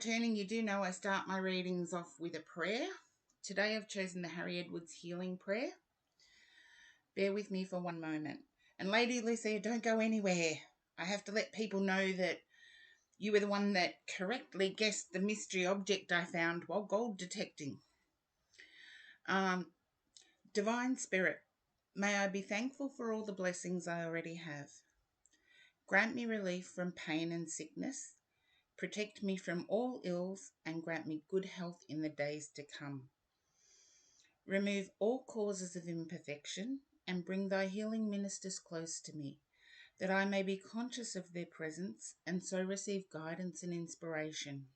Returning, you do know I start my readings off with a prayer. Today I've chosen the Harry Edwards Healing Prayer. Bear with me for one moment. And Lady Lucia, don't go anywhere. I have to let people know that you were the one that correctly guessed the mystery object I found while gold detecting. Divine Spirit, may I be thankful for all the blessings I already have. Grant me relief from pain and sickness. Protect me from all ills and grant me good health in the days to come. Remove all causes of imperfection and bring thy healing ministers close to me, that I may be conscious of their presence and so receive guidance and inspiration.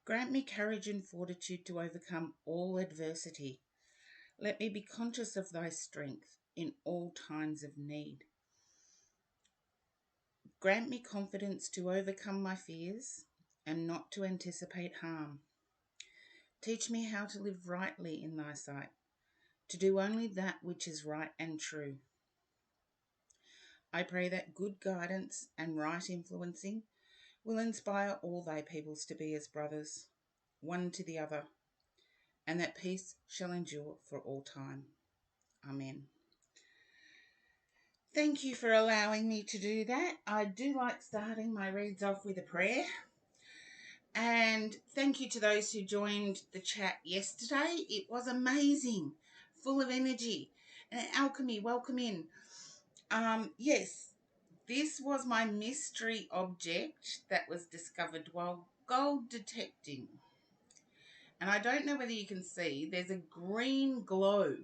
Grant me courage and fortitude to overcome all adversity. Let me be conscious of thy strength in all times of need. Grant me confidence to overcome my fears and not to anticipate harm. Teach me how to live rightly in thy sight, to do only that which is right and true. I pray that good guidance and right influencing will inspire all thy peoples to be as brothers, one to the other, and that peace shall endure for all time. Amen. Thank you for allowing me to do that. I do like starting my reads off with a prayer. And thank you to those who joined the chat yesterday. It was amazing, full of energy. And Alchemy, welcome in. Yes, this was my mystery object that was discovered while gold detecting. And I don't know whether you can see, there's a green glow.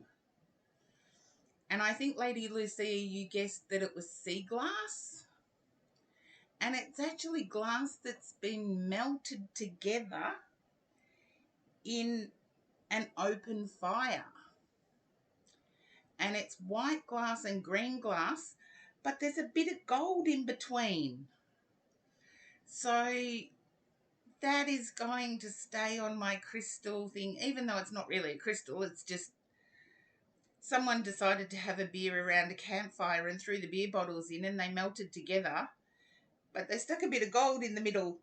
And I think, Lady Lucia, you guessed that it was sea glass. And it's actually glass that's been melted together in an open fire. And it's white glass and green glass, but there's a bit of gold in between. So that is going to stay on my crystal thing, even though it's not really a crystal. It's just someone decided to have a beer around a campfire and threw the beer bottles in and they melted together, but they stuck a bit of gold in the middle.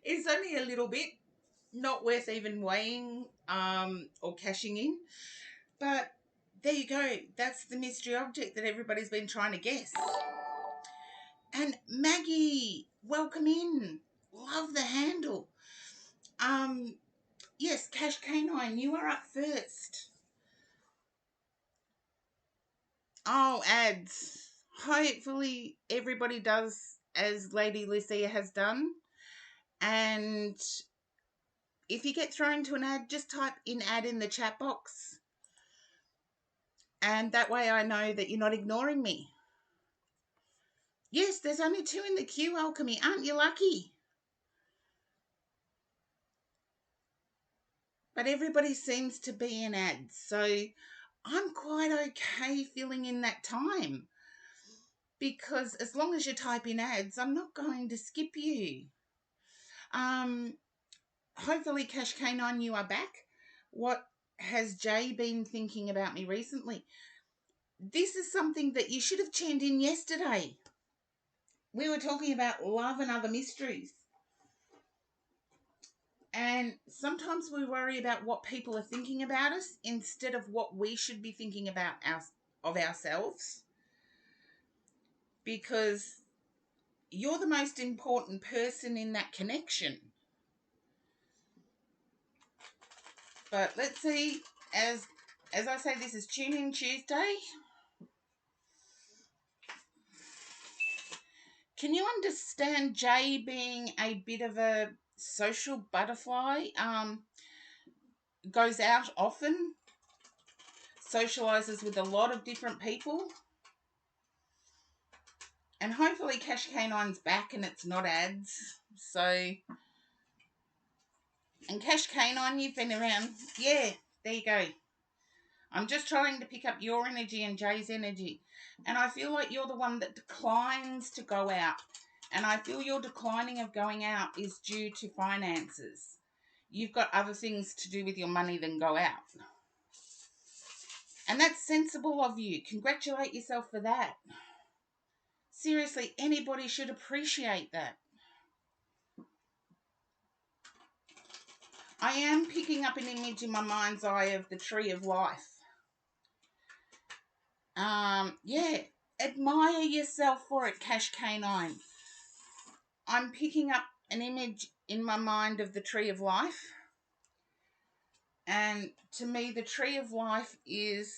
It's only a little bit, not worth even weighing or cashing in, but there you go. That's the mystery object that everybody's been trying to guess. And Maggie, welcome in. Love the handle. Yes, Cash Canine, you are up first. Oh, ads. Hopefully everybody does as Lady Lucia has done. And if you get thrown to an ad, just type in ad in the chat box. And that way I know that you're not ignoring me. Yes, there's only 2 in the queue, Alchemy. Aren't you lucky? But everybody seems to be in ads. So I'm quite okay filling in that time. Because as long as you type in ads, I'm not going to skip you. Hopefully, Cash Canine, you are back. What has Jay been thinking about me recently? This is something that you should have tuned in yesterday. We were talking about love and other mysteries. And sometimes we worry about what people are thinking about us instead of what we should be thinking about ourselves. Because you're the most important person in that connection. But let's see, as I say, this is Tune In Tuesday. Can you understand Jay being a bit of a social butterfly? Goes out often, socializes with a lot of different people. And hopefully Cash Canine's back and it's not ads. So, and Cash Canine, you've been around. Yeah, there you go. I'm just trying to pick up your energy and Jay's energy. And I feel like you're the one that declines to go out. And I feel your declining of going out is due to finances. You've got other things to do with your money than go out. And that's sensible of you. Congratulate yourself for that. Seriously, anybody should appreciate that. I am picking up an image in my mind's eye of the tree of life. Yeah, admire yourself for it, Cash Canine. I'm picking up an image in my mind of the tree of life. And to me, the tree of life is,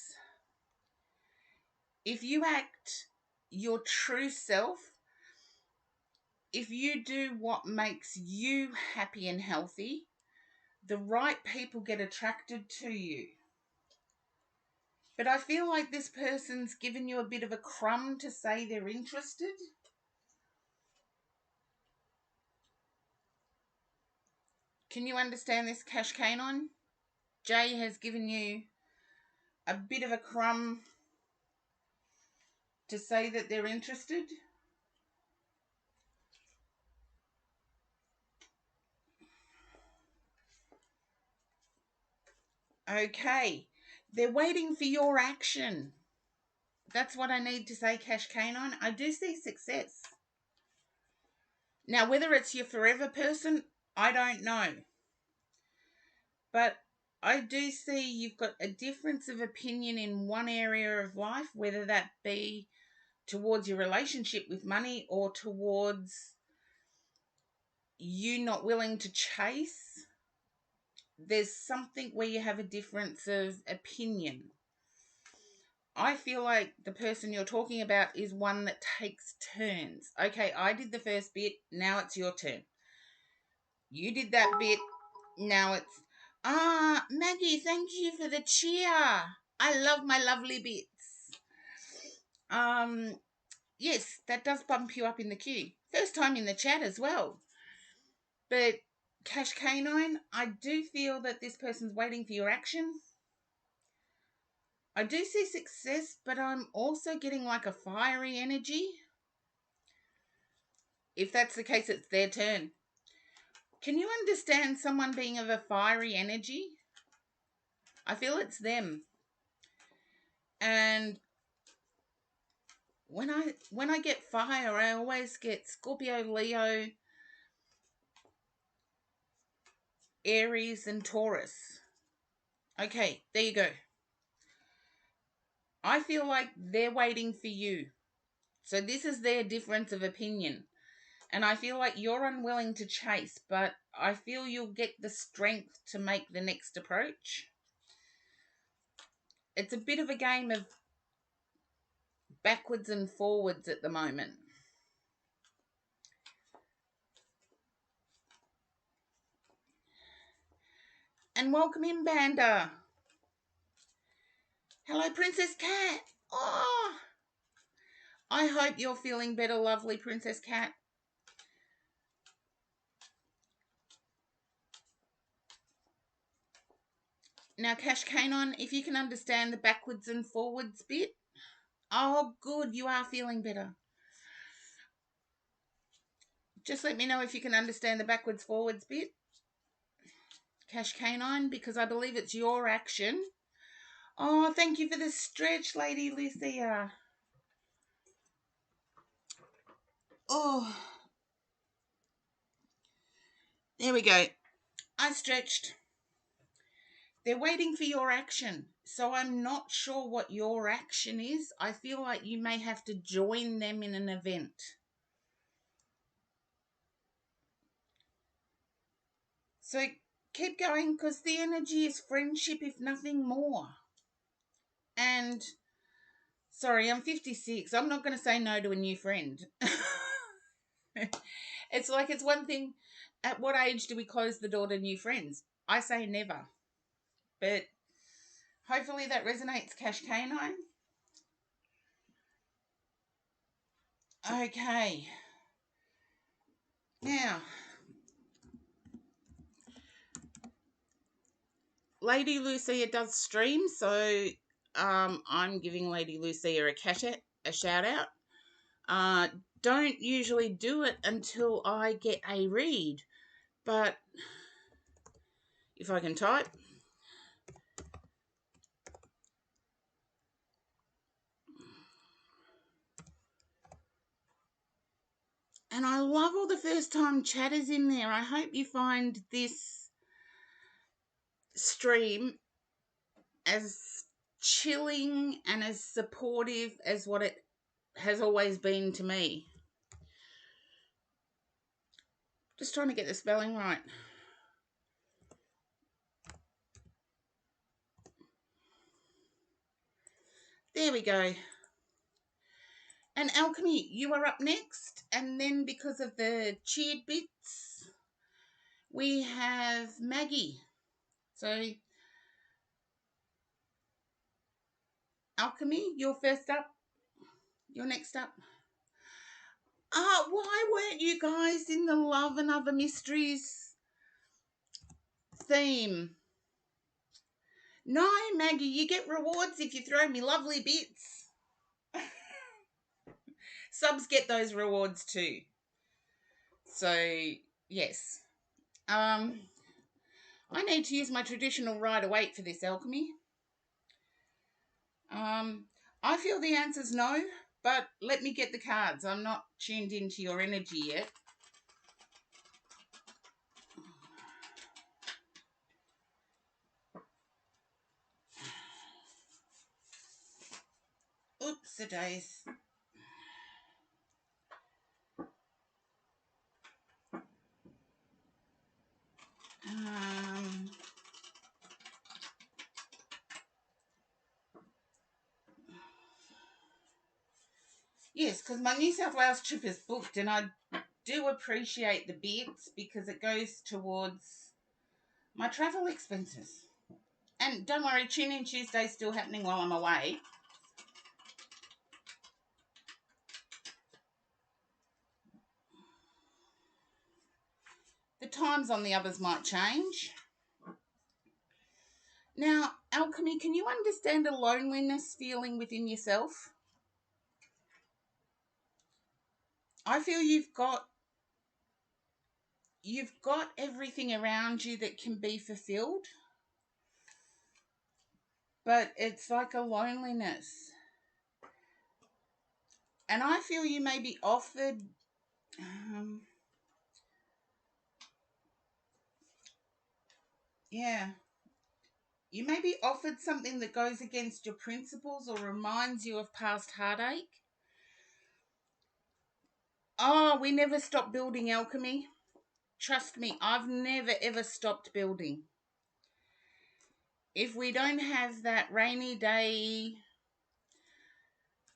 if you act your true self, if you do what makes you happy and healthy, the right people get attracted to you. But I feel like this person's given you a bit of a crumb to say they're interested. Can you understand this, Cash Canine? Jay has given you a bit of a crumb to say that they're interested. Okay, they're waiting for your action. That's what I need to say, Cash Canine. I do see success. Now, whether it's your forever person, I don't know. But I do see you've got a difference of opinion in one area of life, whether that be towards your relationship with money or towards you not willing to chase. There's something where you have a difference of opinion. I feel like the person you're talking about is one that takes turns. Okay, I did the first bit, now it's your turn. You did that bit, now it's... Maggie, thank you for the cheer. I love my lovely bits. Yes, that does bump you up in the queue. First time in the chat as well. But Cash Canine, I do feel that this person's waiting for your action. I do see success, but I'm also getting like a fiery energy. If that's the case, it's their turn. Can you understand someone being of a fiery energy? I feel it's them. And when I get fire, I always get Scorpio, Leo, Aries, and Taurus. Okay, there you go. I feel like they're waiting for you. So this is their difference of opinion. And I feel like you're unwilling to chase, but I feel you'll get the strength to make the next approach. It's a bit of a game of backwards and forwards at the moment. And welcome in, Banda. Hello, Princess Cat. Oh, I hope you're feeling better, lovely Princess Cat. Now, Cash Canine, if you can understand the backwards and forwards bit. Oh, good, you are feeling better. Just let me know if you can understand the backwards forwards bit, Cash Canine, because I believe it's your action. Oh, thank you for the stretch, Lady Lucia. Oh, there we go. I stretched. They're waiting for your action. So I'm not sure what your action is. I feel like you may have to join them in an event. So keep going, because the energy is friendship, if nothing more. And, sorry, I'm 56. I'm not going to say no to a new friend. It's like, it's one thing, at what age do we close the door to new friends? I say never. But hopefully that resonates, Cash Canine. Okay. Now, Lady Lucia does stream, so I'm giving Lady Lucia a shout out. Don't usually do it until I get a read, but if I can type. And I love all the first time chatters in there. I hope you find this stream as chilling and as supportive as what it has always been to me. Just trying to get the spelling right. There we go. And Alchemy, you are up next. And then because of the cheered bits, we have Maggie. So, Alchemy, you're first up. You're next up. Why weren't you guys in the Love and Other Mysteries theme? No, Maggie, you get rewards if you throw me lovely bits. Subs get those rewards too. So, yes. I need to use my traditional Rider-Waite for this, Alchemy. I feel the answer's no, but let me get the cards. I'm not tuned into your energy yet. Oops-a-days. Yes, because my New South Wales trip is booked, and I do appreciate the bits because it goes towards my travel expenses. And don't worry, Tune In Tuesday's still happening while I'm away. The times on the others might change. Now, Alchemy, can you understand a loneliness feeling within yourself? I feel you've got everything around you that can be fulfilled, but it's like a loneliness. And I feel you may be offered you may be offered something that goes against your principles or reminds you of past heartache. Oh, we never stop building, Alchemy. Trust me, I've never ever stopped building. If we don't have that rainy day,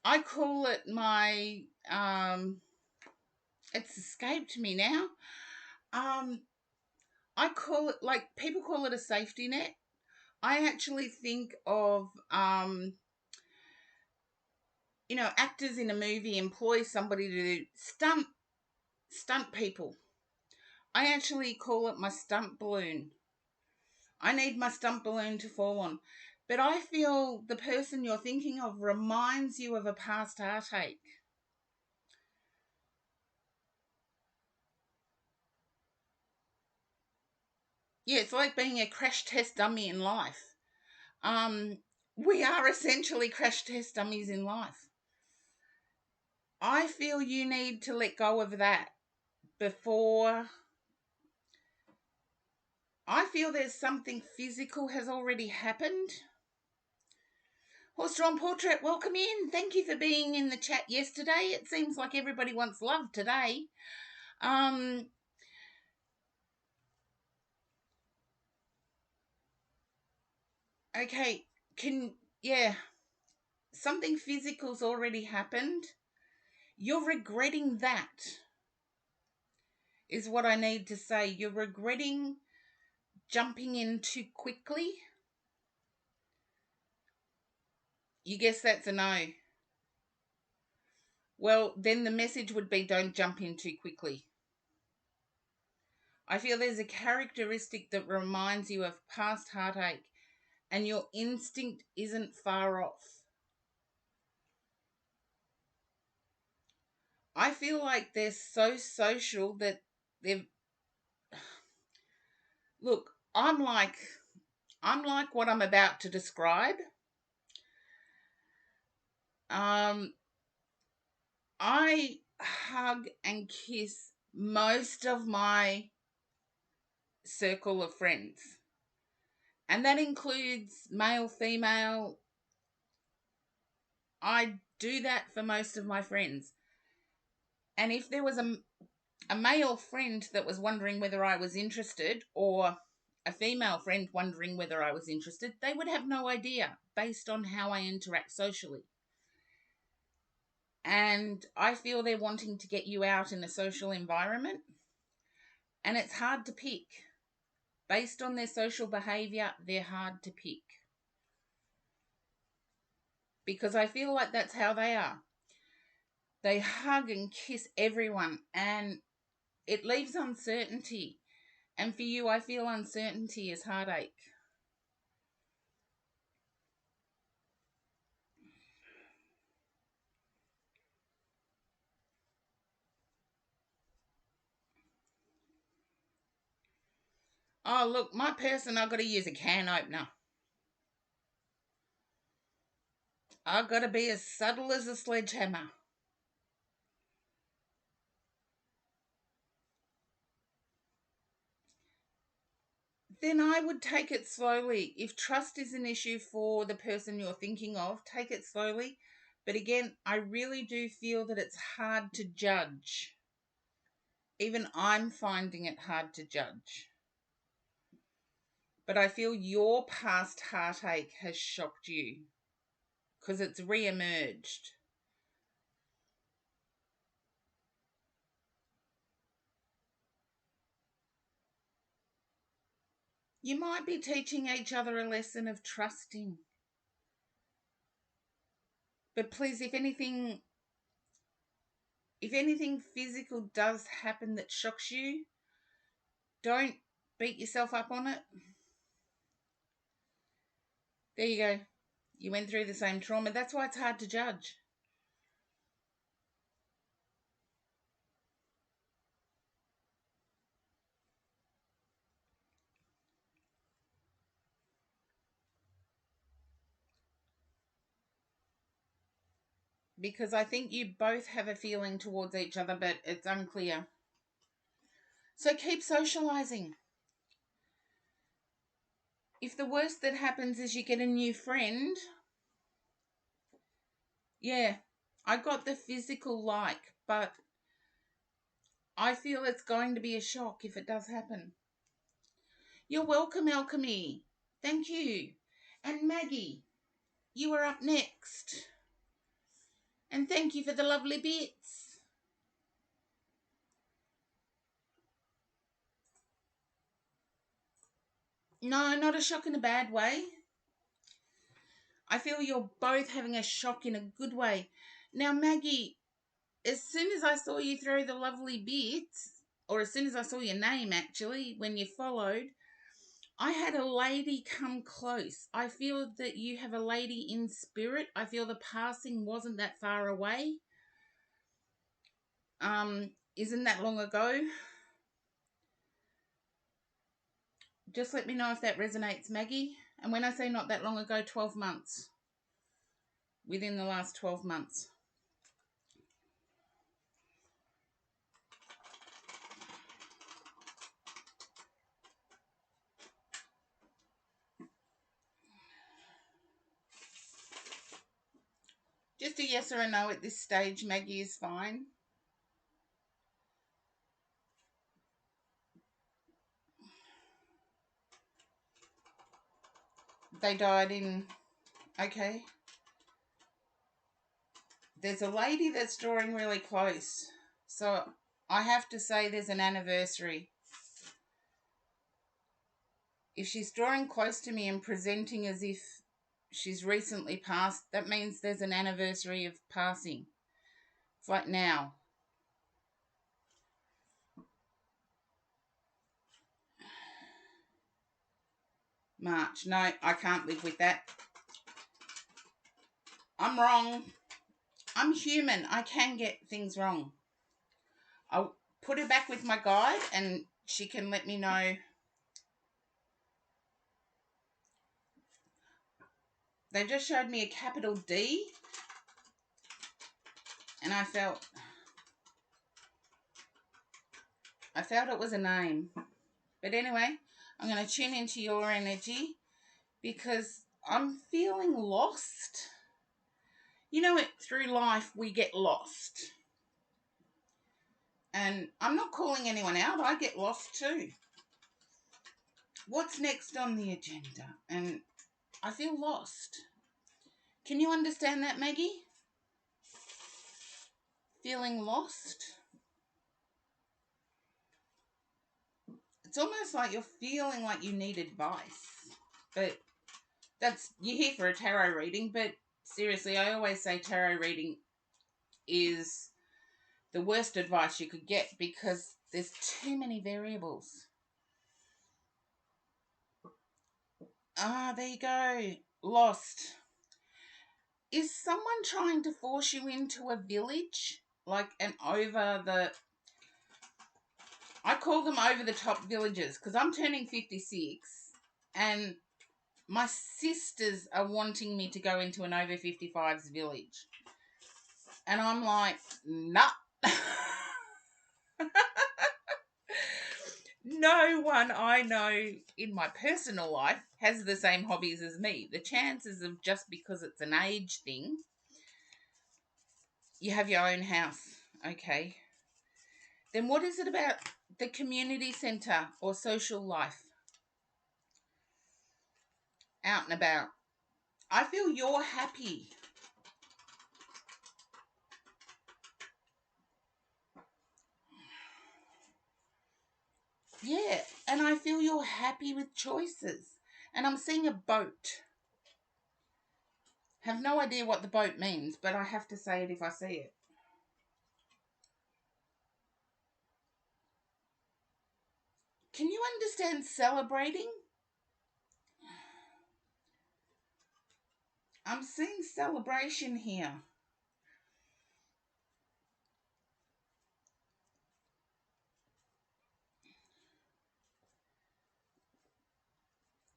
I call it my it's escaped me now. I call it, like people call it, a safety net. I actually think of actors in a movie employ somebody to stunt people. I actually call it my stunt balloon. I need my stunt balloon to fall on. But I feel the person you're thinking of reminds you of a past heartache. Yeah, it's like being a crash test dummy in life. We are essentially crash test dummies in life. I feel you need to let go of that before. I feel there's something physical has already happened. Horse-drawn portrait, welcome in. Thank you for being in the chat yesterday. It seems like everybody wants love today. Okay, something physical's already happened. You're regretting that, is what I need to say. You're regretting jumping in too quickly. You guess that's a no. Well, then the message would be don't jump in too quickly. I feel there's a characteristic that reminds you of past heartache, and your instinct isn't far off. I feel like they're so social that they've... Look, I'm like what I'm about to describe. I hug and kiss most of my circle of friends. And that includes male, female. I do that for most of my friends. And if there was a male friend that was wondering whether I was interested, or a female friend wondering whether I was interested, they would have no idea based on how I interact socially. And I feel they're wanting to get you out in a social environment, and it's hard to pick. Based on their social behavior, they're hard to pick. Because I feel like that's how they are. They hug and kiss everyone, and it leaves uncertainty. And for you, I feel uncertainty is heartache. Oh, look, my person, I've got to use a can opener. I've got to be as subtle as a sledgehammer. Then I would take it slowly. If trust is an issue for the person you're thinking of, take it slowly. But again, I really do feel that it's hard to judge. Even I'm finding it hard to judge. But I feel your past heartache has shocked you because it's re-emerged. You might be teaching each other a lesson of trusting. But please, if anything physical does happen that shocks you, don't beat yourself up on it. There you go. You went through the same trauma. That's why it's hard to judge. Because I think you both have a feeling towards each other, but it's unclear. So keep socializing. If the worst that happens is you get a new friend, yeah, I got the physical like, but I feel it's going to be a shock if it does happen. You're welcome, Alchemy. Thank you. And Maggie, you are up next. And thank you for the lovely bits. No, not a shock in a bad way. I feel you're both having a shock in a good way. Now, Maggie, as soon as I saw you throw the lovely bits, or as soon as I saw your name actually, when you followed, I had a lady come close. I feel that you have a lady in spirit. I feel the passing wasn't that far away. Isn't that long ago? Just let me know if that resonates, Maggie. And when I say not that long ago, 12 months. Within the last 12 months. Just a yes or a no at this stage, Maggie, is fine. They died in... Okay. There's a lady that's drawing really close. So I have to say there's an anniversary. If she's drawing close to me and presenting as if she's recently passed, that means there's an anniversary of passing. It's like now. March. No, I can't live with that. I'm wrong. I'm human. I can get things wrong. I'll put her back with my guide and she can let me know. They just showed me a capital D and I felt I felt it was a name. But anyway, I'm going to tune into your energy because I'm feeling lost. You know, through life we get lost. And I'm not calling anyone out. I get lost too. What's next on the agenda? And I feel lost. Can you understand that, Maggie? Feeling lost? It's almost like you're feeling like you need advice. But you're here for a tarot reading, but seriously, I always say tarot reading is the worst advice you could get because there's too many variables. There you go. Lost. Is someone trying to force you into a village? Like I call them over the top villages because I'm turning 56 and my sisters are wanting me to go into an over 55s village. And I'm like, nah. No one I know in my personal life has the same hobbies as me. The chances of just because it's an age thing, you have your own house. Okay. Then what is it about the community centre or social life? Out and about. I feel you're happy. Yeah, and I feel you're happy with choices. And I'm seeing a boat. Have no idea what the boat means, but I have to say it if I see it. Can you understand celebrating? I'm seeing celebration here.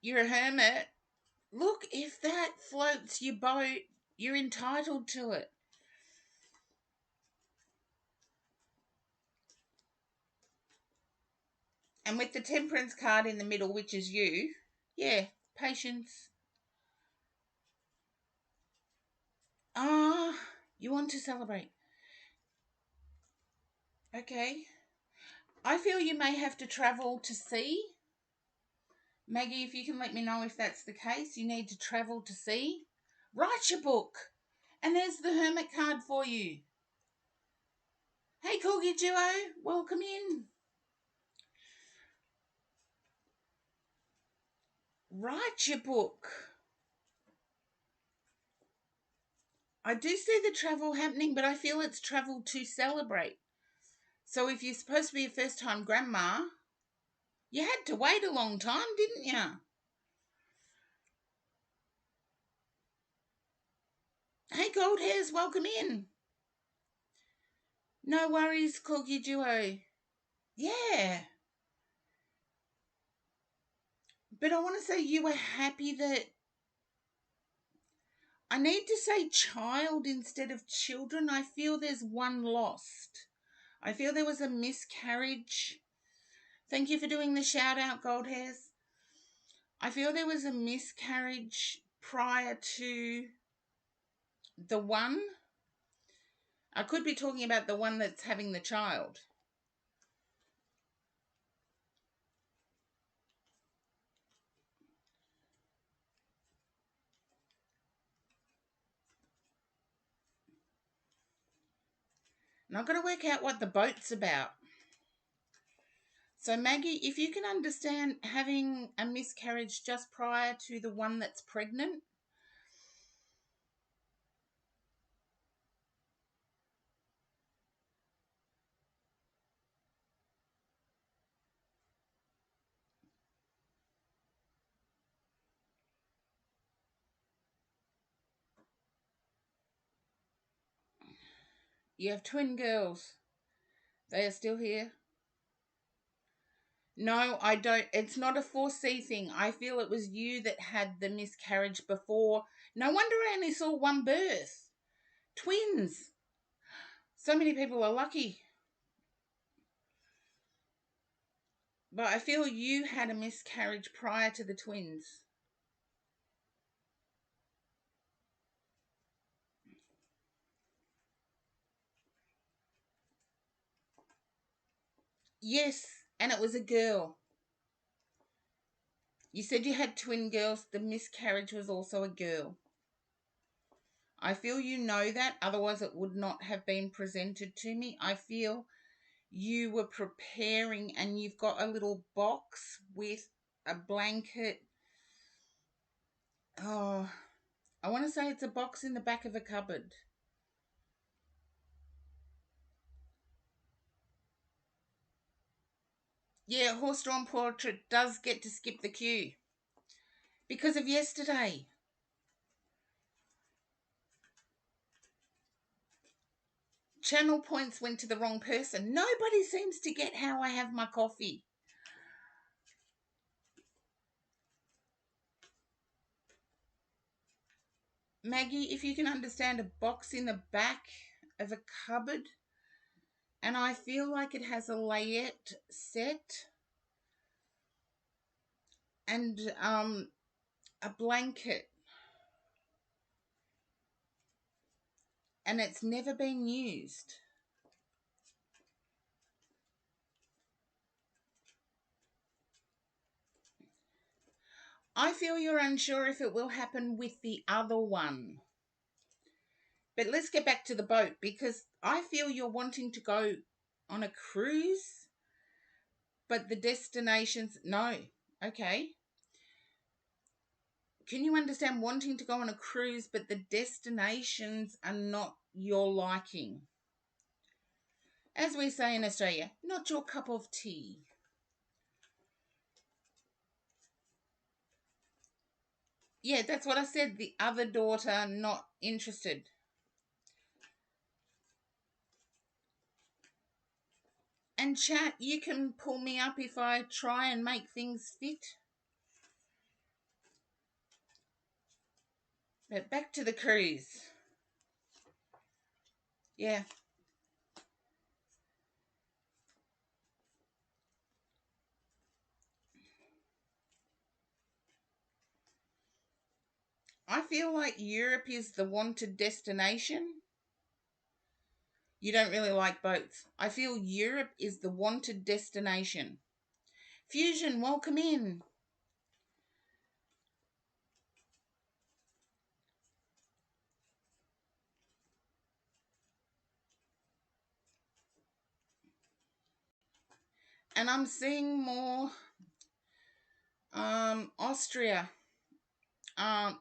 You're a hermit. Look, if that floats your boat, you're entitled to it. And with the temperance card in the middle, which is you, yeah, patience. You want to celebrate. Okay. I feel you may have to travel to see. Maggie, if you can let me know if that's the case, you need to travel to see. Write your book. And there's the hermit card for you. Hey, Corgi Duo, welcome in. Write your book. I do see the travel happening, but I feel it's travel to celebrate. So if you're supposed to be a first-time grandma, you had to wait a long time, didn't you? Hey, Gold Hairs, welcome in. No worries, Corgi Duo. Yeah. But I want to say you were happy that... I need to say child instead of children. I feel there's one lost. I feel there was a miscarriage. Thank you for doing the shout out, Gold Hairs. I feel there was a miscarriage prior to the one. I could be talking about the one that's having the child. And I've got to work out what the boat's about. So Maggie, if you can understand having a miscarriage just prior to the one that's pregnant. You have twin girls. They are still here. No, I don't. It's not a 4C thing. I feel it was you that had the miscarriage before. No wonder I only saw one birth. Twins. So many people are lucky. But I feel you had a miscarriage prior to the twins. Yes, and it was a girl. You said you had twin girls. The miscarriage was also a girl. I feel you know that, otherwise it would not have been presented to me. I feel you were preparing and you've got a little box with a blanket. Oh, I want to say it's a box in the back of a cupboard. Yeah, horse-drawn portrait does get to skip the queue because of yesterday. Channel points went to the wrong person. Nobody seems to get how I have my coffee. Maggie, if you can understand a box in the back of a cupboard, and I feel like it has a layette set and a blanket, and it's never been used. I feel you're unsure if it will happen with the other one. But let's get back to the boat, because I feel you're wanting to go on a cruise, but the destinations, no. Okay. Can you understand wanting to go on a cruise, but the destinations are not your liking? As we say in Australia, not your cup of tea. Yeah, that's what I said. The other daughter, not interested. And chat, you can pull me up if I try and make things fit. But back to the cruise. Yeah. I feel like Europe is the wanted destination. You don't really like boats. I feel Europe is the wanted destination. Fusion, welcome in. And I'm seeing more Austria. Um,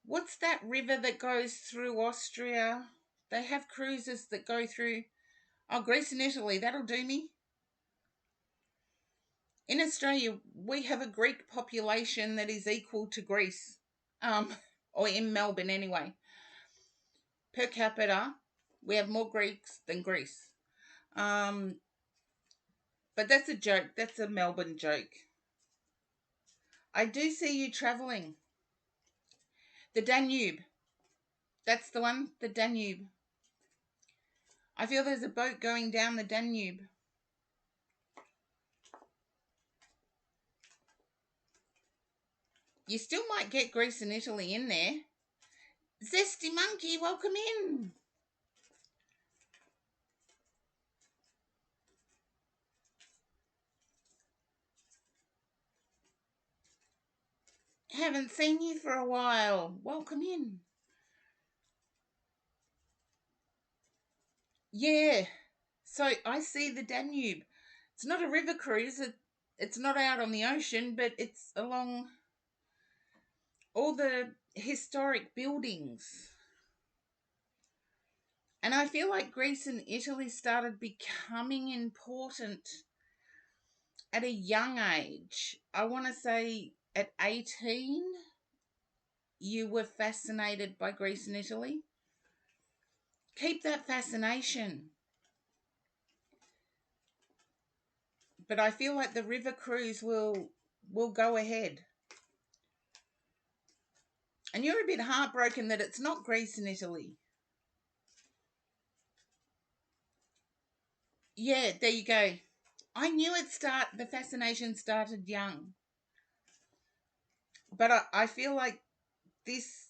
what's that river that goes through Austria? They have cruises that go through. Oh, Greece and Italy. That'll do me. In Australia, we have a Greek population that is equal to Greece. Or in Melbourne anyway. Per capita, we have more Greeks than Greece. Um, but that's a joke. That's a Melbourne joke. I do see you travelling. The Danube. That's the one, the Danube. I feel there's a boat going down the Danube. You still might get Greece and Italy in there. Zesty Monkey, welcome in. Haven't seen you for a while. Welcome in. Yeah. So I see the Danube. It's not a river cruise. It's not out on the ocean, but it's along all the historic buildings. And I feel like Greece and Italy started becoming important at a young age. I want to say at 18, you were fascinated by Greece and Italy. Keep that fascination. But I feel like the river cruise will go ahead. And you're a bit heartbroken that it's not Greece and Italy. Yeah, there you go. I knew the fascination started young. But I feel like this,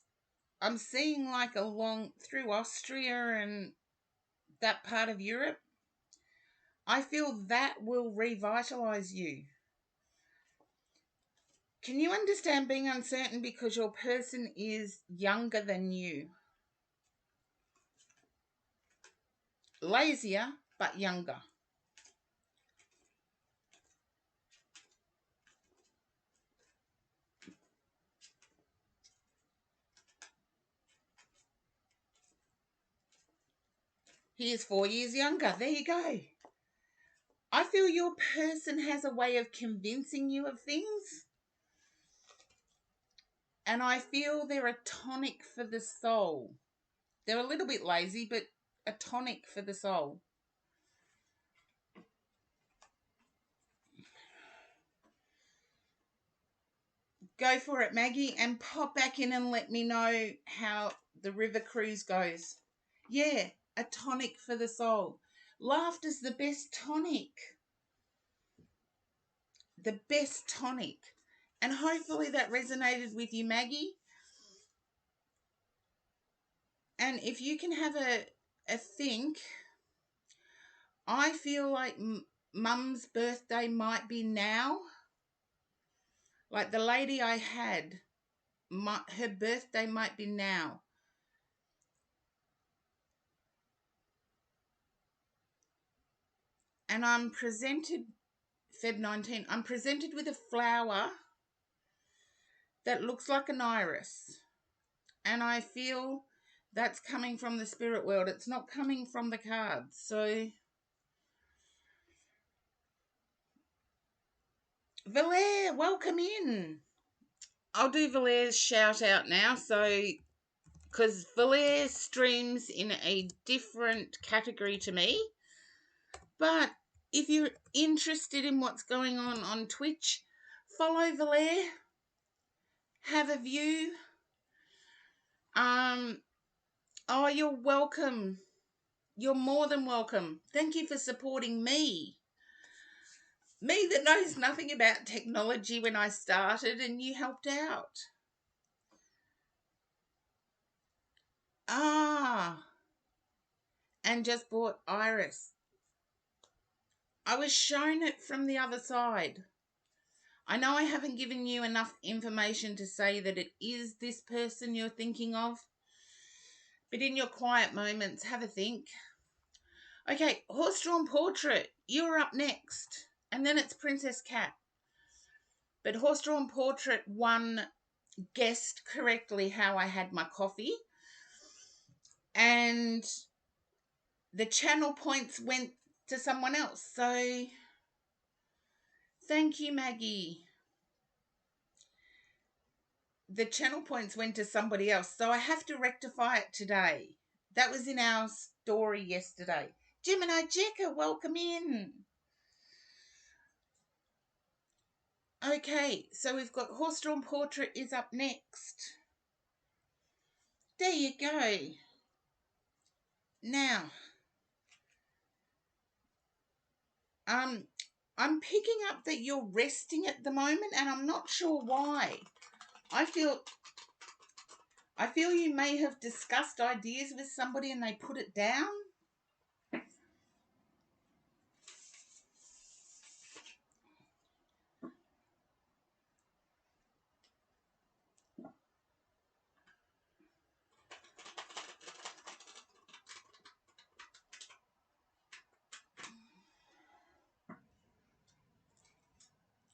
I'm seeing like through Austria and that part of Europe, I feel that will revitalize you. Can you understand being uncertain because your person is younger than you? Lazier, but younger. He is 4 years younger. There you go. I feel your person has a way of convincing you of things. And I feel they're a tonic for the soul. They're a little bit lazy, but a tonic for the soul. Go for it, Maggie, and pop back in and let me know how the river cruise goes. Yeah, a tonic for the soul. Laughter's the best tonic. The best tonic. And hopefully that resonated with you, Maggie. And if you can have a think, I feel like Mum's birthday might be now. Like the lady I had, her birthday might be now. And I'm presented, Feb 19, I'm presented with a flower that looks like an iris. And I feel that's coming from the spirit world. It's not coming from the cards. So, Valere, welcome in. I'll do Valere's shout out now. So, because Valere streams in a different category to me. But if you're interested in what's going on Twitch, follow Valere. Have a view. Oh, you're welcome. You're more than welcome. Thank you for supporting me. Me that knows nothing about technology when I started, and you helped out. And just bought Iris. I was shown it from the other side. I know I haven't given you enough information to say that it is this person you're thinking of, but in your quiet moments, have a think. Okay, Horse-Drawn Portrait, you're up next. And then it's Princess Cat. But Horse-Drawn Portrait guessed correctly how I had my coffee. And the channel points went to someone else. So thank you, Maggie. The channel points went to somebody else. So I have to rectify it today. That was in our story yesterday. Gemini Jekka, welcome in. Okay, so we've got Horse-Drawn Portrait is up next. There you go. Now, I'm picking up that you're resting at the moment, and I'm not sure why. I feel you may have discussed ideas with somebody and they put it down.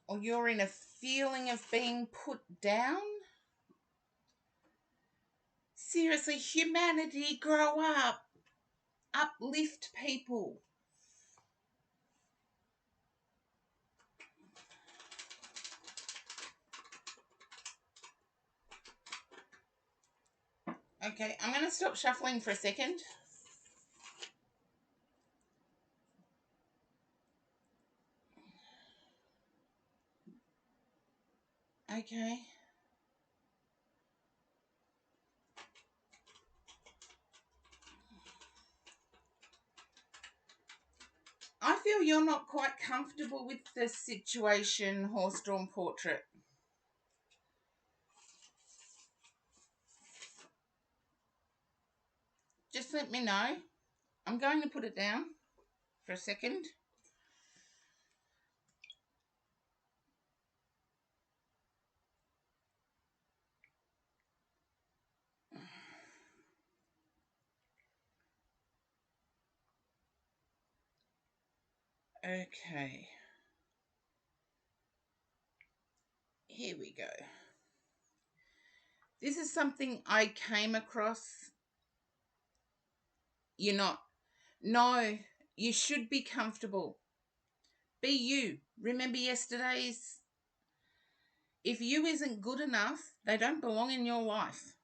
Or you're in a feeling of being put down. Seriously, humanity, grow up. Uplift people. Okay, I'm going to stop shuffling for a second. Okay. I feel you're not quite comfortable with the situation, horse-drawn portrait. Just let me know. I'm going to put it down for a second. Okay. Here we go. This is something I came across. You're not. No, you should be comfortable. Be you. Remember yesterday's. If you isn't good enough, they don't belong in your life.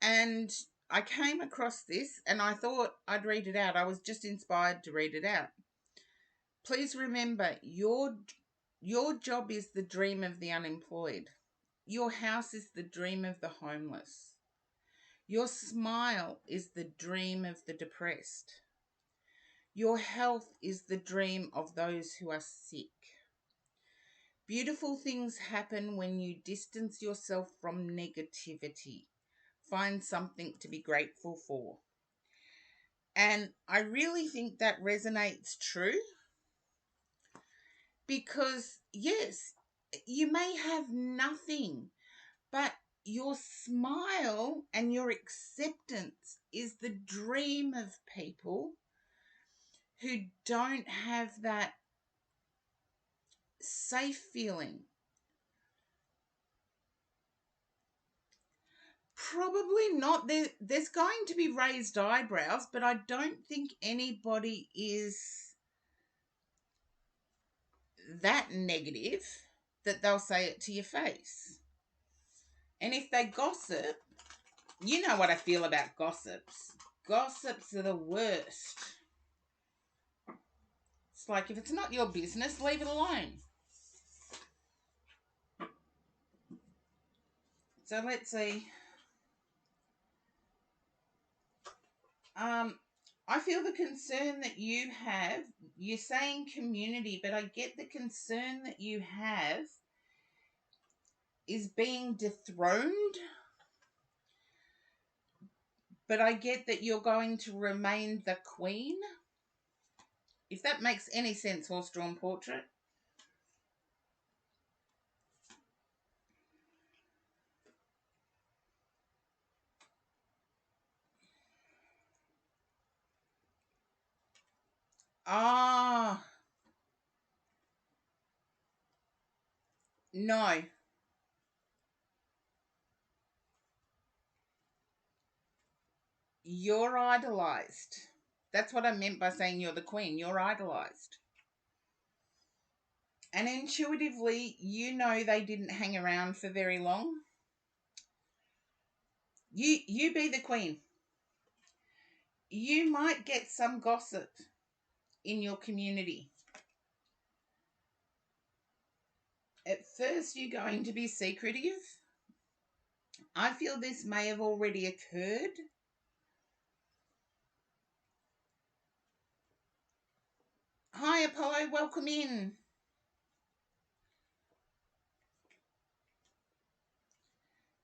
And I came across this and I thought I'd read it out. I was just inspired to read it out. Please remember, your job is the dream of the unemployed. Your house is the dream of the homeless. Your smile is the dream of the depressed. Your health is the dream of those who are sick. Beautiful things happen when you distance yourself from negativity. Find something to be grateful for. And I really think that resonates true because, yes, you may have nothing, but your smile and your acceptance is the dream of people who don't have that safe feeling. Probably not. There's going to be raised eyebrows, but I don't think anybody is that negative that they'll say it to your face. And if they gossip, you know what I feel about gossips. Gossips are the worst. It's like, if it's not your business, leave it alone. So let's see. I feel the concern that you have, you're saying community, but I get the concern that you have is being dethroned. But I get that you're going to remain the queen. If that makes any sense, horse-drawn portrait. Ah, no. You're idolized. That's what I meant by saying you're the queen. You're idolized. And intuitively, you know they didn't hang around for very long. You be the queen. You might get some gossip in your community. At first, you're going to be secretive. I feel this may have already occurred. Hi, Apollo. Welcome in.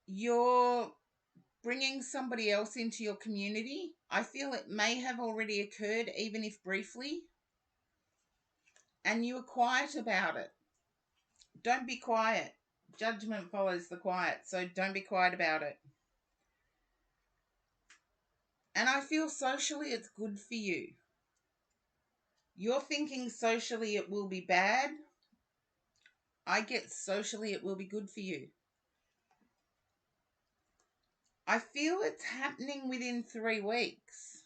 You're bringing somebody else into your community. I feel it may have already occurred, even if briefly. And you were quiet about it. Don't be quiet. Judgment follows the quiet, so don't be quiet about it. And I feel socially it's good for you. You're thinking socially it will be bad. I get socially it will be good for you. I feel it's happening within 3 weeks.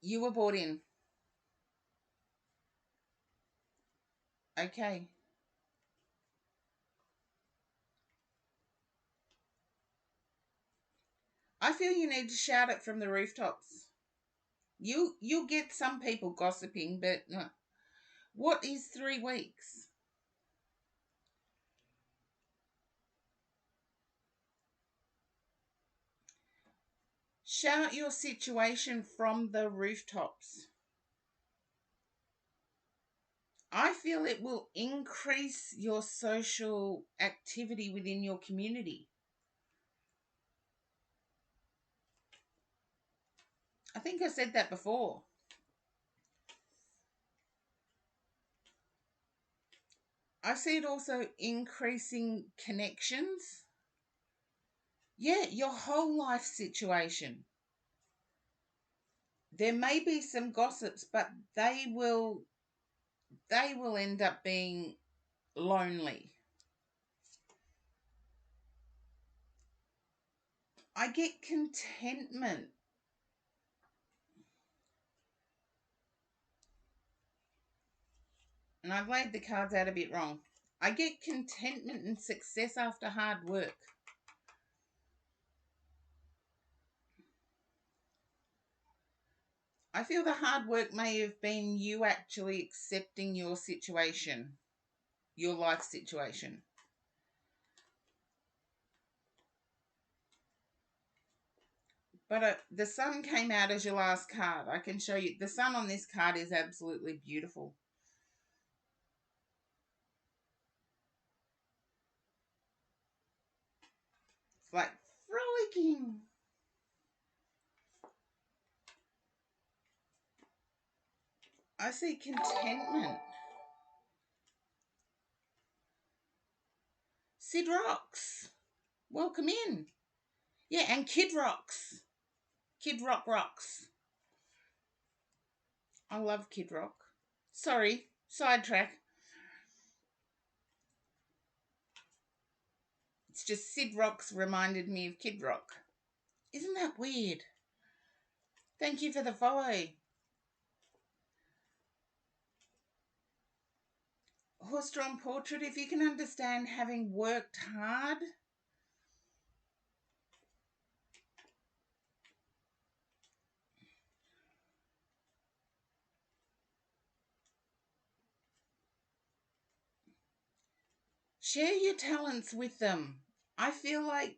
You were brought in. Okay. I feel you need to shout it from the rooftops. You'll get some people gossiping, but what is 3 weeks? Shout your situation from the rooftops. I feel it will increase your social activity within your community. I think I said that before. I see it also increasing connections. Yeah, your whole life situation. There may be some gossips, but they will end up being lonely. I get contentment. And I've laid the cards out a bit wrong. I get contentment and success after hard work. I feel the hard work may have been you actually accepting your situation, your life situation. But the sun came out as your last card. I can show you. The sun on this card is absolutely beautiful. It's like frolicking. I see contentment. Sid rocks. Welcome in. Yeah, and Kid rocks. Kid Rock rocks. I love Kid Rock. Sorry, sidetrack. It's just Sid Rocks reminded me of Kid Rock. Isn't that weird? Thank you for the follow. Horse-drawn portrait, if you can understand having worked hard, share your talents with them. I feel like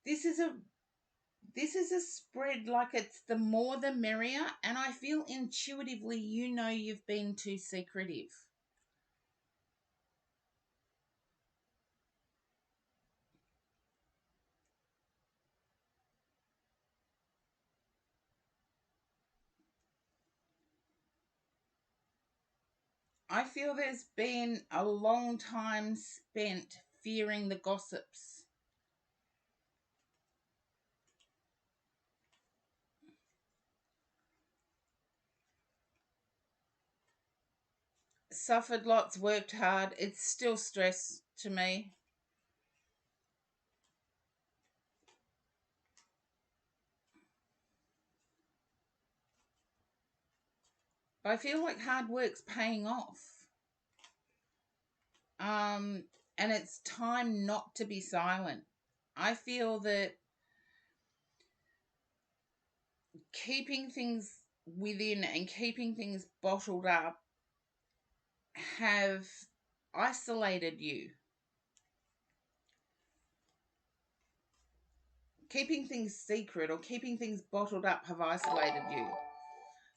this is a spread, like it's the more the merrier, and I feel intuitively you've been too secretive. I feel there's been a long time spent fearing the gossips. Suffered lots, worked hard. It's still stress to me. But I feel like hard work's paying off. And it's time not to be silent. I feel that keeping things within and keeping things bottled up have isolated you. Keeping things secret or keeping things bottled up have isolated you.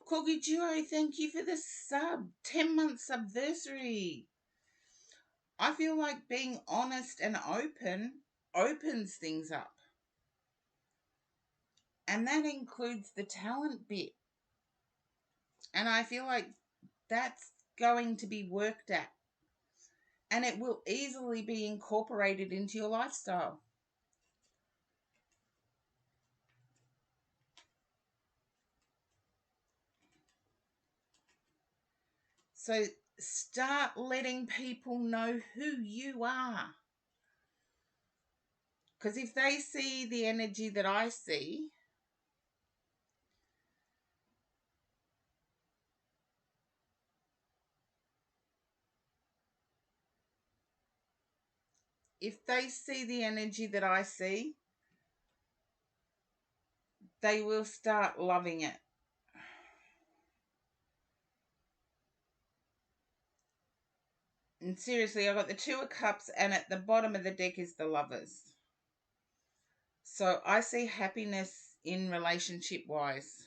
Corgi Duo, thank you for the sub. 10-month subversary. I feel like being honest and open opens things up. And that includes the talent bit. And I feel like that's going to be worked at. And it will easily be incorporated into your lifestyle. So start letting people know who you are. Because if they see the energy that I see, they will start loving it. And seriously, I've got the Two of Cups, and at the bottom of the deck is the Lovers. So I see happiness in relationship-wise.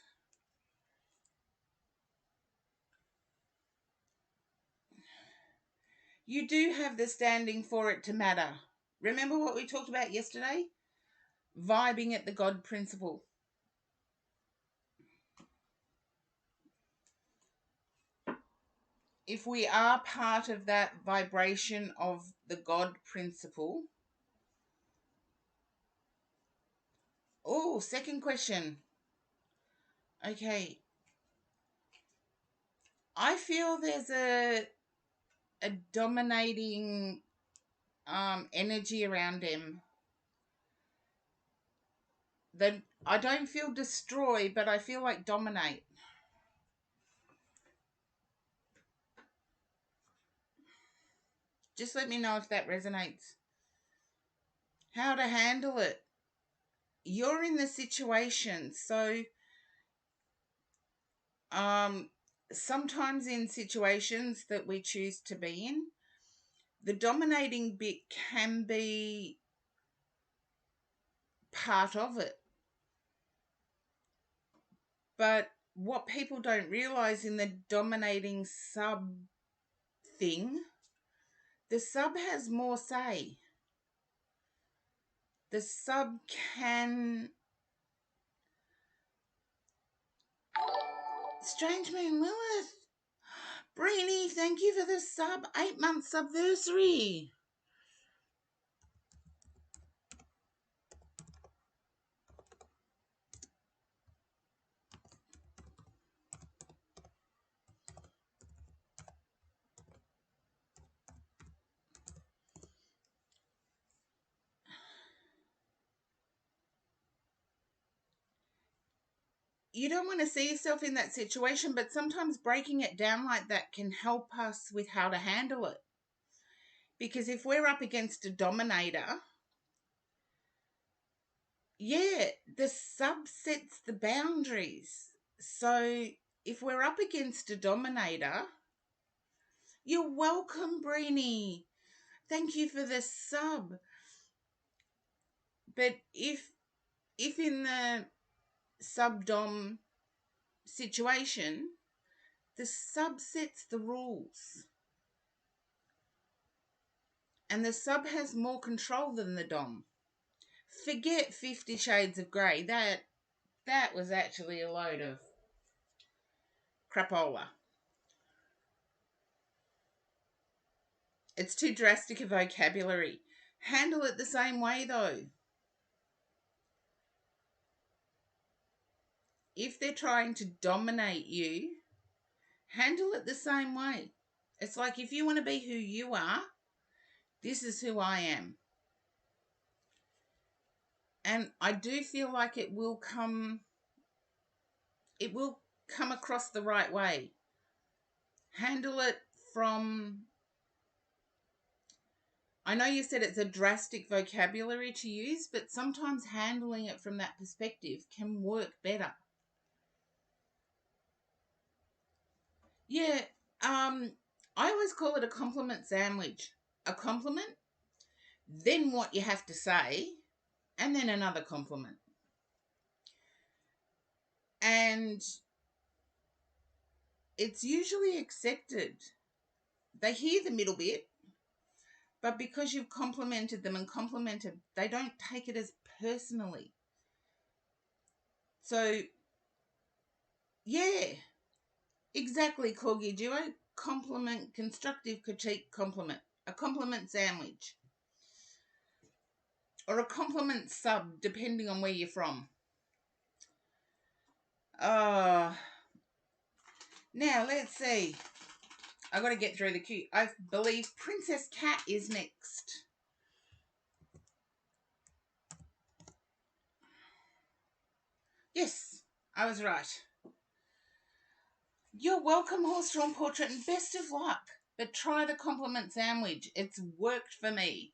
You do have the standing for it to matter. Remember what we talked about yesterday? Vibing at the God principle. If we are part of that vibration of the God principle. Oh, second question. Okay. I feel there's a dominating energy around him. That I don't feel destroy, but I feel like dominate. Just let me know if that resonates. How to handle it. You're in the situation, so sometimes in situations that we choose to be in, the dominating bit can be part of it. But what people don't realize in the dominating sub thing, the sub has more say. The sub can... Strange Moon Lilith. Brini, thank you for the sub. 8-month subversary. You don't want to see yourself in that situation, but sometimes breaking it down like that can help us with how to handle it. Because if we're up against a dominator, yeah, the sub sets the boundaries. So if we're up against a dominator, you're welcome, Brini. Thank you for the sub. But if in the sub-dom situation, the sub sets the rules. And the sub has more control than the dom. Forget 50 Shades of Grey. That was actually a load of crapola. It's too drastic a vocabulary. Handle it the same way, though. If they're trying to dominate you, handle it the same way. It's like, if you want to be who you are, this is who I am. And I do feel like it will come across the right way. Handle it from... I know you said it's a drastic vocabulary to use, but sometimes handling it from that perspective can work better. Yeah, I always call it a compliment sandwich. A compliment, then what you have to say, and then another compliment. And it's usually accepted. They hear the middle bit, but because you've complimented them and complimented, they don't take it as personally. So, yeah, exactly, Corgi Duo. Compliment, constructive critique, compliment. A compliment sandwich. Or a compliment sub, depending on where you're from. Now, let's see. I've got to get through the queue. I believe Princess Cat is next. Yes, I was right. You're welcome, Horse-Drawn Portrait, and best of luck. But try the compliment sandwich. It's worked for me.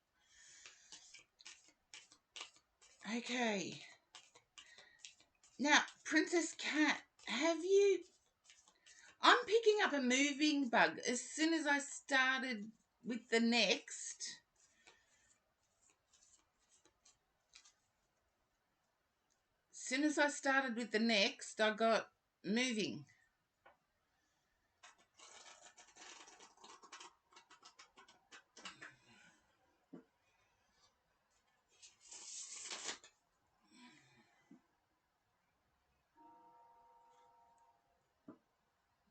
Okay. Now, Princess Cat, have you... I'm picking up a moving bug as soon as I started with the next. soon as I started with the next, I got moving.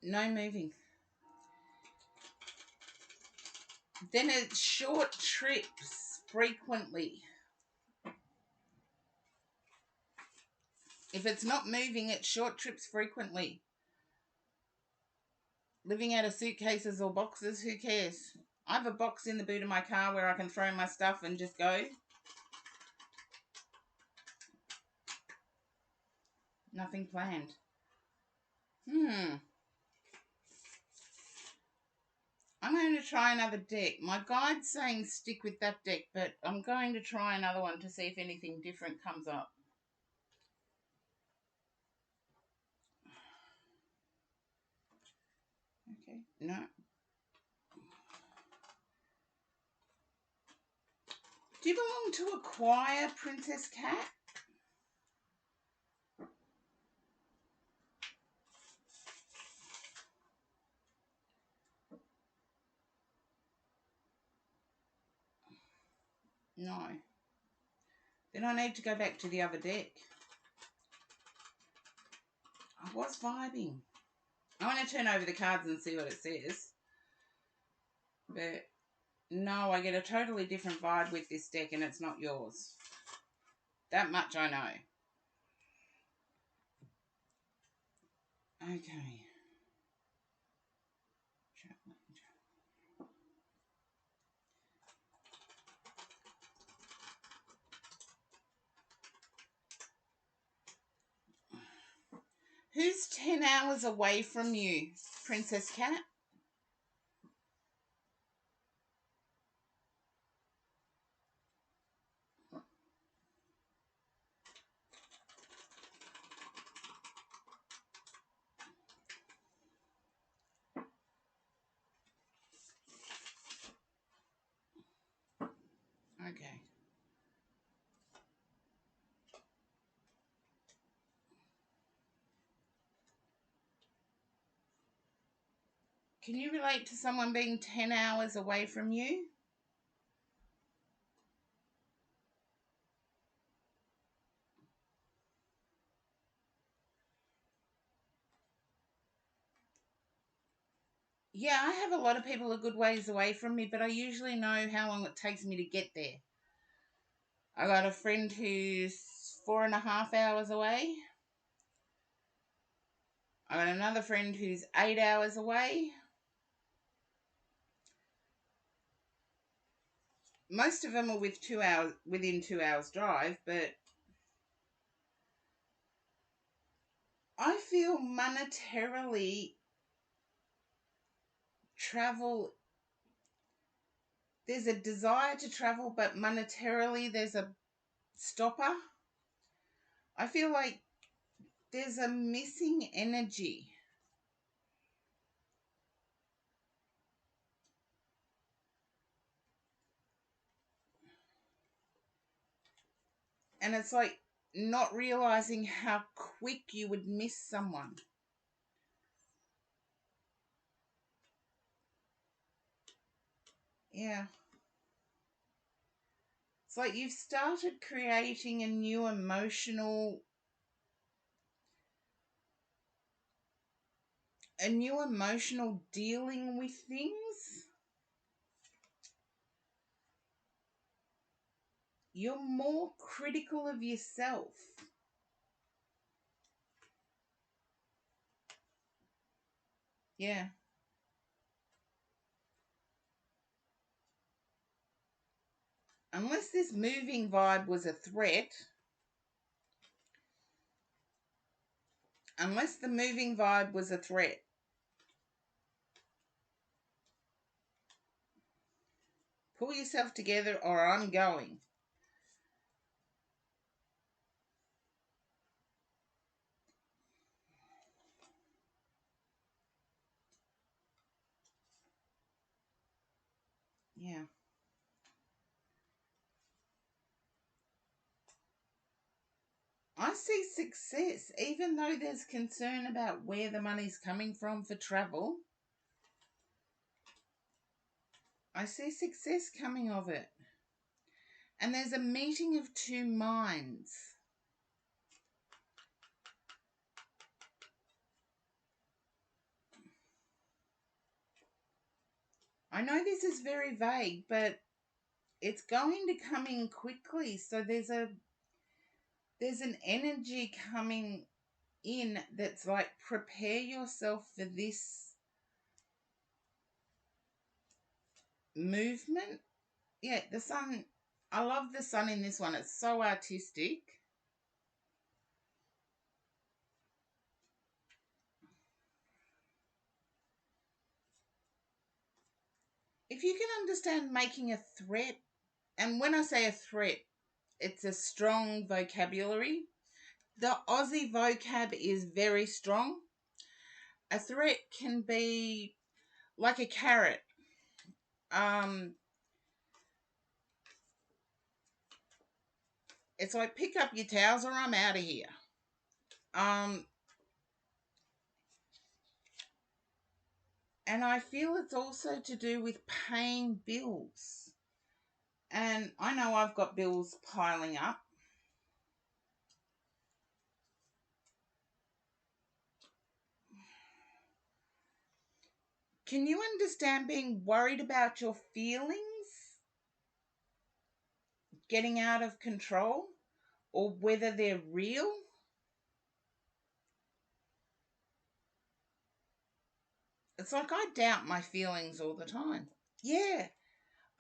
No moving. Then it's short trips frequently. If it's not moving, it's short trips frequently. Living out of suitcases or boxes, who cares? I have a box in the boot of my car where I can throw my stuff and just go. Nothing planned. I'm going to try another deck. My guide's saying stick with that deck, but I'm going to try another one to see if anything different comes up. Okay, no. Do you belong to a choir, Princess Cat? No. Then I need to go back to the other deck. I was vibing. I want to turn over the cards and see what it says. But no, I get a totally different vibe with this deck and it's not yours. That much I know. Okay. Who's 10 hours away from you, Princess Cat? Okay. Can you relate to someone being 10 hours away from you? Yeah, I have a lot of people a good ways away from me, but I usually know how long it takes me to get there. I got a friend who's 4.5 hours away. I got another friend who's 8 hours away. Most of them are within 2 hours drive, but I feel monetarily travel, there's a desire to travel, but monetarily there's a stopper. I feel like there's a missing energy. And it's like not realizing how quick you would miss someone. Yeah. It's like you've started creating a new emotional dealing with things. You're more critical of yourself. Yeah. Unless this moving vibe was a threat, unless the moving vibe was a threat. Pull yourself together or I'm going. Yeah. I see success, even though there's concern about where the money's coming from for travel. I see success coming of it. And there's a meeting of two minds. I know this is very vague, but it's going to come in quickly. So there's an energy coming in that's like, prepare yourself for this movement. Yeah, the sun. I love the sun in this one. It's so artistic. If you can understand making a threat, and when I say a threat, it's a strong vocabulary. The Aussie vocab is very strong. A threat can be like a carrot. It's like, pick up your towels or I'm out of here. And I feel it's also to do with paying bills. And I know I've got bills piling up. Can you understand being worried about your feelings getting out of control, or whether they're real? It's like I doubt my feelings all the time. Yeah,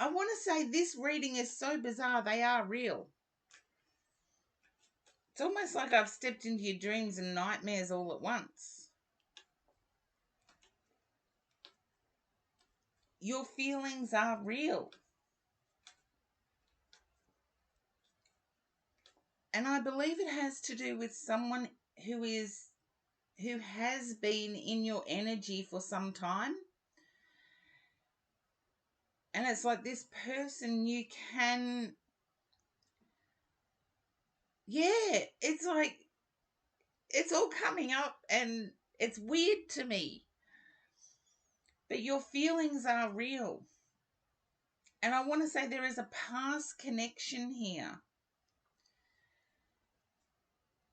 I want to say this reading is so bizarre, they are real. It's almost like I've stepped into your dreams and nightmares all at once. Your feelings are real. And I believe it has to do with someone who has been in your energy for some time. And it's like this person you can, yeah, it's like, it's all coming up and it's weird to me. But your feelings are real. And I want to say there is a past connection here.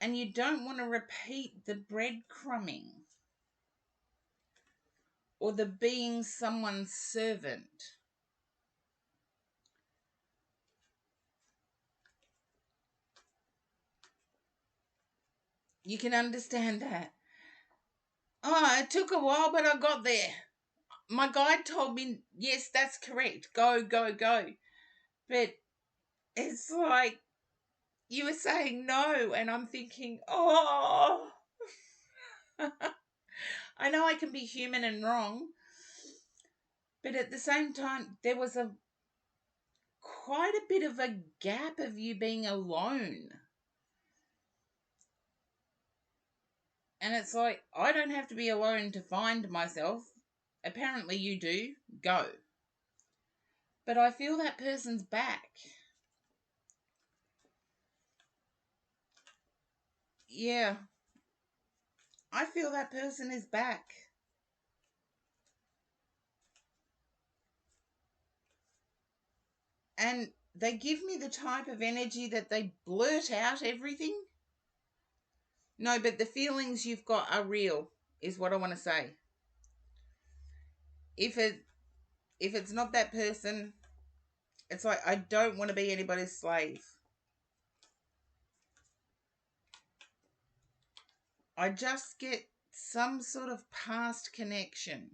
And you don't want to repeat the breadcrumbing or the being someone's servant. You can understand that. Oh, it took a while, but I got there. My guide told me, yes, that's correct. Go, go, go. But it's like you were saying no, and I'm thinking, oh. I know I can be human and wrong, but at the same time, there was quite a bit of a gap of you being alone. And it's like, I don't have to be alone to find myself. Apparently you do. Go. But I feel that person's back. Yeah. I feel that person is back. And they give me the type of energy that they blurt out everything. No, but the feelings you've got are real, is what I want to say. If it's not that person, it's like, I don't want to be anybody's slave. I just get some sort of past connection,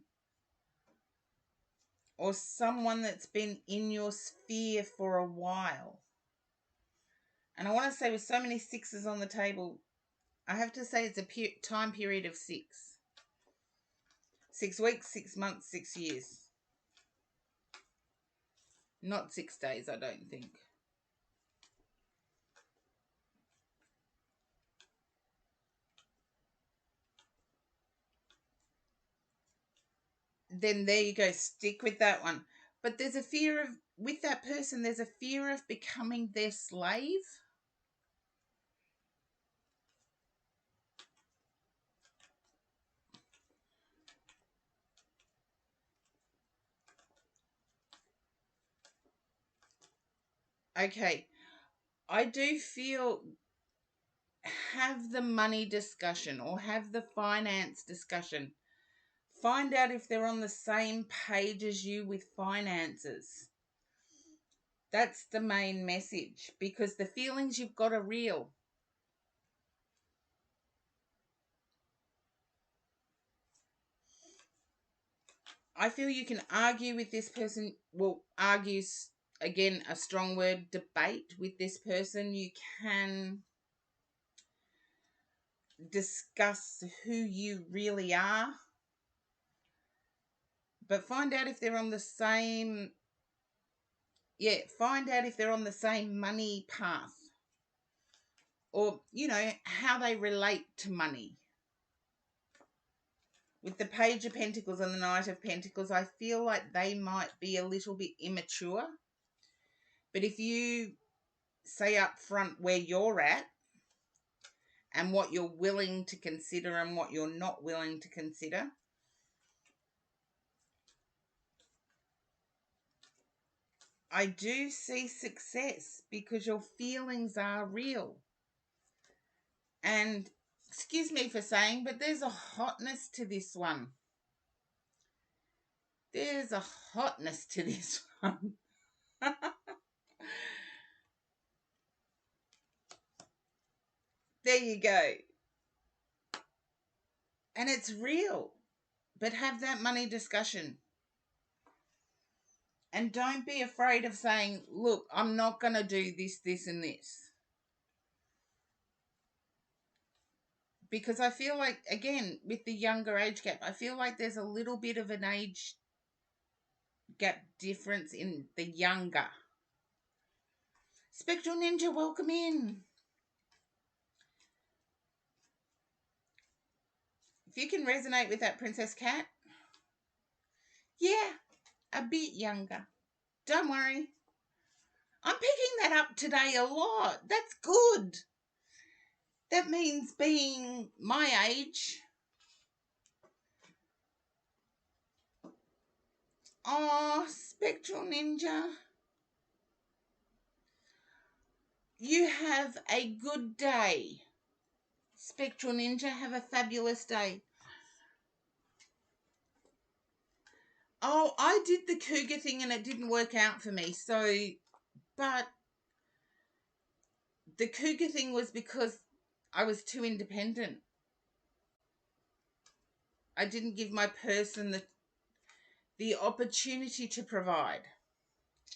or someone that's been in your sphere for a while. And I want to say, with so many sixes on the table, I have to say it's a time period of 6. 6 weeks, 6 months, 6 years. Not 6 days, I don't think. Then there you go, stick with that one. But there's a fear of, with that person, there's a fear of becoming their slave. Okay. I do feel have the money discussion or have the finance discussion. Find out if they're on the same page as you with finances. That's the main message, because the feelings you've got are real. I feel you can argue with this person. Well, argues, again, a strong word, debate with this person. You can discuss who you really are, but find out if they're on the same, find out if they're on the same money path, or, how they relate to money. With the Page of Pentacles and the Knight of Pentacles, I feel like they might be a little bit immature. But if you say up front where you're at and what you're willing to consider and what you're not willing to consider, I do see success, because your feelings are real. And excuse me for saying, but there's a hotness to this one. There's a hotness to this one. There you go. And it's real. But have that money discussion. And don't be afraid of saying, look, I'm not going to do this, this, and this. Because I feel like, again, with the younger age gap, I feel like there's a little bit of an age gap difference in the younger. Spectral Ninja, welcome in. If you can resonate with that, Princess Cat. Yeah, a bit younger. Don't worry. I'm picking that up today a lot. That's good. That means being my age. Oh, Spectral Ninja. You have a good day. Spectral Ninja, have a fabulous day. Oh, I did the cougar thing and it didn't work out for me. But the cougar thing was because I was too independent. I didn't give my person the opportunity to provide.